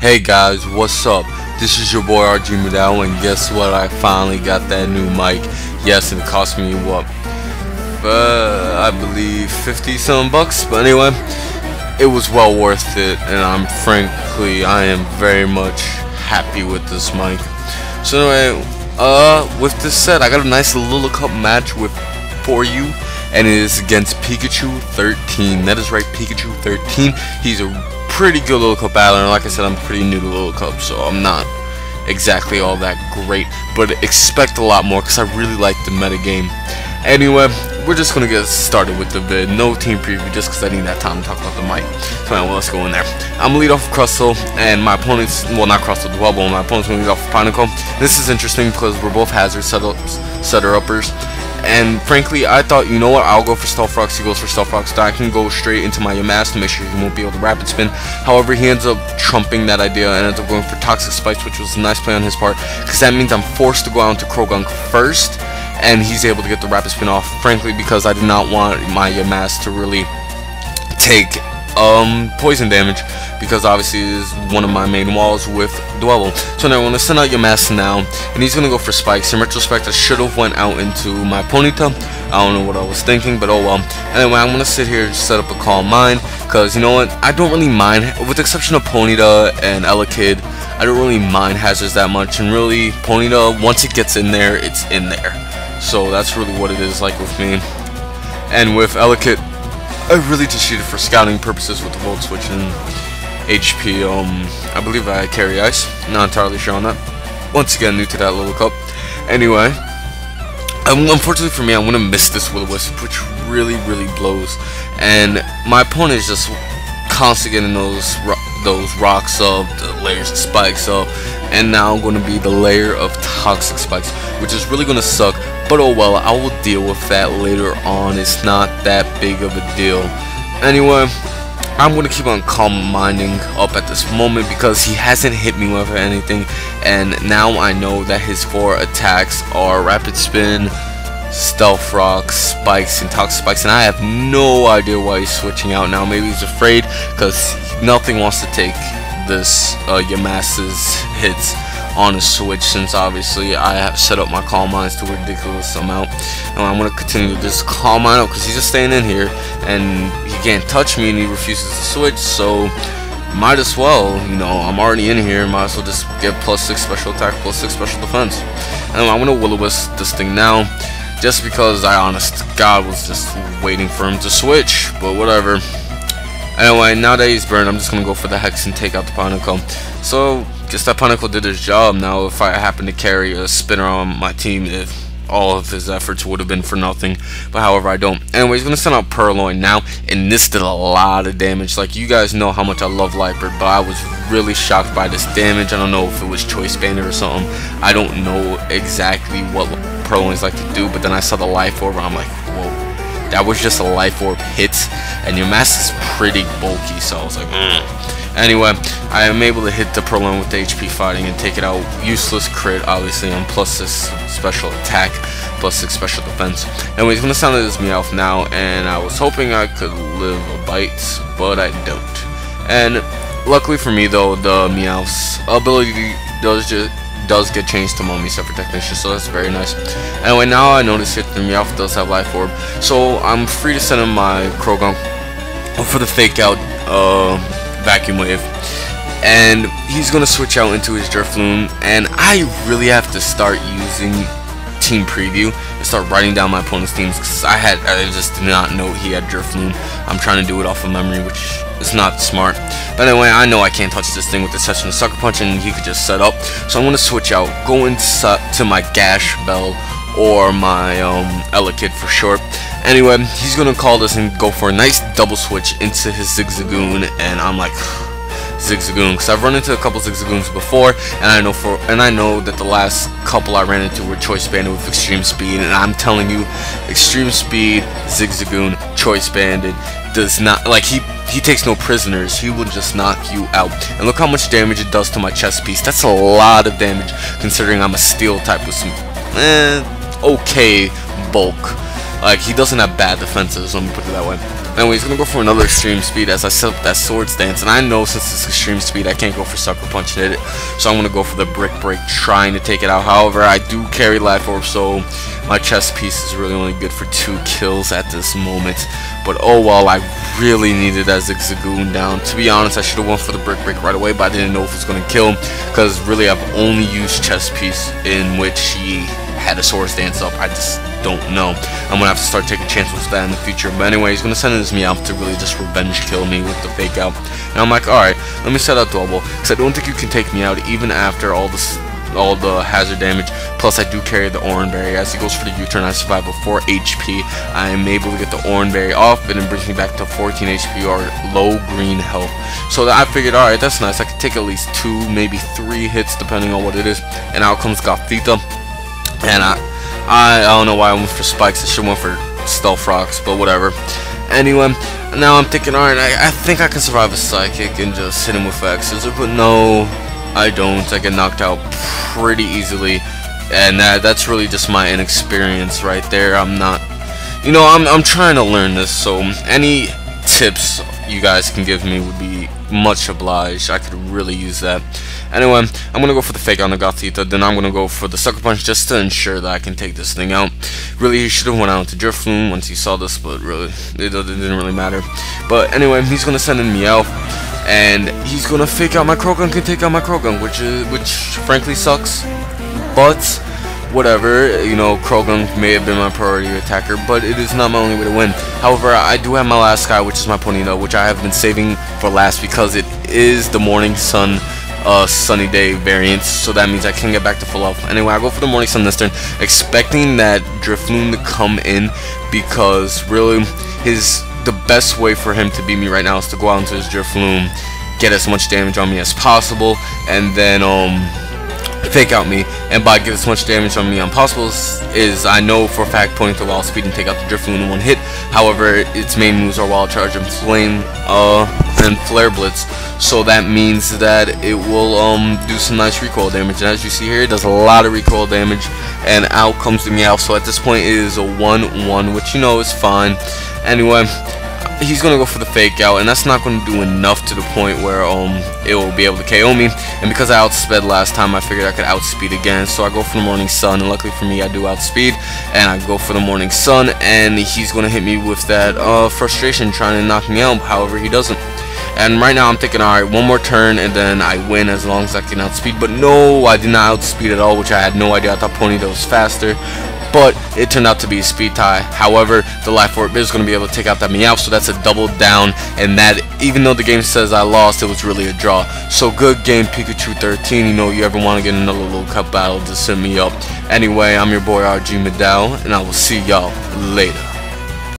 Hey guys, what's up? This is your boy RG Madao, and guess what? I finally got that new mic. Yes, and it cost me what? I believe 50 some bucks. But anyway, it was well worth it, and I am very much happy with this mic. So anyway, with this said, I got a nice little cup match for you, and it is against Pikachu13. That is right, Pikachu13. He's a pretty good little cup battler, and like I said, I'm pretty new to little cup, so I'm not exactly all that great, but expect a lot more because I really like the meta game. Anyway, we're just gonna get started with the vid. No team preview, just because I need that time to talk about the mic. So well, let's go in there. I'm gonna lead off with Crustle, and my opponent's, well, not Crustle, Dwebble. My opponent's gonna lead off with Pinnacle. This is interesting because we're both hazard setter-uppers. And frankly, I thought, you know what, I'll go for Stealth Rocks, he goes for Stealth Rocks, so I can go straight into my Yamask to make sure he won't be able to rapid spin. However, he ends up trumping that idea and ends up going for Toxic Spikes, which was a nice play on his part, because that means I'm forced to go out into Krogunk first, and he's able to get the rapid spin off, frankly, because I did not want my Yamask to really take poison damage, because obviously it is one of my main walls with Dwebble. So now I'm going to send out Yamask now, and he's going to go for Spikes. In retrospect, I should have went out into my Ponyta. I don't know what I was thinking, but oh well. Anyway, I'm going to sit here and set up a Calm Mind, because you know what, I don't really mind, with the exception of Ponyta and Elekid, I don't really mind hazards that much, and really, Ponyta, once it gets in there, it's in there. So that's really what it is like with me. And with Elekid, I really just use it for scouting purposes with the Volt Switch and HP. I believe I carry Ice. Not entirely sure on that. Once again, new to that little cup. Anyway, unfortunately for me, I'm gonna miss this Will-O-Wisp, which really blows. And my opponent is just constantly getting those rocks up, the layers of spikes up, and now I'm gonna be the layer of toxic spikes, which is really gonna suck. But oh well, I will deal with that later on. It's not that big of a deal. Anyway, I'm going to keep on calm minding up at this moment because he hasn't hit me with anything. And now I know that his 4 attacks are Rapid Spin, Stealth Rock, Spikes, and Toxic Spikes. And I have no idea why he's switching out now. Maybe he's afraid because nothing wants to take this Yamask's hits on a switch, since obviously I have set up my Calm Minds to a ridiculous amount. And I'm going to continue to just Calm Mind up because he's just staying in here and he can't touch me and he refuses to switch, so might as well, you know, I'm already in here, might as well just get +6 special attack, +6 special defense. And I'm going to Will-O-Wisp this thing now, just because I honest to God was just waiting for him to switch, but whatever. Anyway, now that he's burned, I'm just going to go for the Hex and take out the Pinnacle. So, guess that Pinnacle did his job. Now, if I happen to carry a spinner on my team, all of his efforts would have been for nothing. But however, I don't. Anyway, he's going to send out Purloin now, and this did a lot of damage. Like, you guys know how much I love Liepard, but I was really shocked by this damage. I don't know if it was Choice Banded or something. I don't know exactly what Purloins like to do, but then I saw the Life Orb, and I'm like, whoa. That was just a Life Orb hit, and your mask is pretty bulky, so I was like, Anyway, I am able to hit the Purloin with the HP fighting and take it out. Useless crit, obviously, on +6 special attack, +6 special defense. Anyway, he's going to sound his Meowth now, and I was hoping I could live a bite, but I don't. And luckily for me, though, the Meowth's ability does get changed to Mummy Separate Technician, so that's very nice. Anyway, now I notice that the Meowth does have Life Orb, so I'm free to send him my Krogunk for the fake out Vacuum Wave, and he's gonna switch out into his Drifloon, and I really have to start using Team Preview and start writing down my opponent's teams, because I just did not know he had Drifloon. I'm trying to do it off of memory, which is not smart. But anyway, I know I can't touch this thing with the exception of Sucker Punch, and he could just set up. So I'm gonna switch out, go into my Gash Bell or my Elekid for short. Anyway, he's gonna call this and go for a nice double switch into his Zigzagoon, and I'm like, Zigzagoon, because I've run into a couple Zigzagoons before, and I know that the last couple I ran into were Choice Banded with Extreme Speed, and I'm telling you, Extreme Speed Zigzagoon Choice Banded does not, like, he takes no prisoners. He will just knock you out. And look how much damage it does to my chest piece. That's a lot of damage considering I'm a steel type with some okay bulk. Like, he doesn't have bad defenses, let me put it that way. Anyway, he's gonna go for another extreme speed as I set up that sword stance, and I know since it's extreme speed I can't go for sucker punch and hit it, so I'm gonna go for the brick break, trying to take it out. However, I do carry life orb, so my chest piece is really only good for 2 kills at this moment. But oh well, I really needed that Zigzagoon down. To be honest, I should have went for the brick break right away, but I didn't know if it was gonna kill him, because really I've only used chest piece in which he had a sword stance up. I just don't know. I'm gonna have to start taking chances with that in the future. But anyway, he's gonna send his Meowth to really just revenge kill me with the fake out. And I'm like, alright, let me set out double, because I don't think you can take me out even after all the hazard damage. Plus I do carry the Oranberry. As he goes for the U-turn, I survive with 4 HP. I am able to get the Oranberry off, and it brings me back to 14 HP or low green health. So that I figured, alright, that's nice. I could take at least 2, maybe 3 hits depending on what it is. And out comes Gothita. And I don't know why I went for spikes. I should have went for stealth rocks, but whatever. Anyway, now I'm thinking, alright, I think I can survive a psychic and just hit him with X's, but no, I don't. I get knocked out pretty easily, and that's really just my inexperience right there. I'm not, you know, I'm trying to learn this, so any tips you guys can give me would be much obliged. I could really use that. Anyway, I'm gonna go for the fake on the Gothita, then I'm gonna go for the sucker punch just to ensure that I can take this thing out. Really, he should have went out to Drifloon once he saw this, but really, it didn't really matter. But anyway, he's gonna send in Meowth, and he's gonna fake out my Croagunk and take out my Croagunk, which frankly sucks. But whatever, you know, Croagunk may have been my priority attacker, but it is not my only way to win. However, I do have my last guy, which is my Ponyta, which I have been saving for last because it is the Morning Sun sunny day variant, so that means I can get back to full health. Anyway, I go for the Morning Sun this turn, expecting that Drifloon to come in, because really the best way for him to beat me right now is to go out into his Drifloon, get as much damage on me as possible, and then fake out me. And by get as much damage on me as possible is I know for a fact Ponyta will outspeed and take out the Drifloon in one hit. However, its main moves are Wild Charge and Flame and Flare Blitz, so that means that it will do some nice recoil damage. And as you see here, it does a lot of recoil damage, and out comes the Meowth. So at this point it is a 1-1, which you know is fine. Anyway, he's gonna go for the fake out, and that's not gonna do enough to the point where it will be able to KO me. And because I outsped last time, I figured I could outspeed again, so I go for the Morning Sun, and luckily for me I do outspeed, and I go for the Morning Sun, and he's gonna hit me with that frustration trying to knock me out. However, he doesn't. And right now I'm thinking, alright, one more turn and then I win as long as I can outspeed. But no, I did not outspeed at all, which I had no idea. I thought Ponyta was faster, but it turned out to be a speed tie. However, the Life Orb is going to be able to take out that Meowth, so that's a double down, and that, even though the game says I lost, it was really a draw. So good game, Pikachu13. You know, you ever want to get another little cup battle, just send me up. Anyway, I'm your boy RG Madao, and I will see y'all later.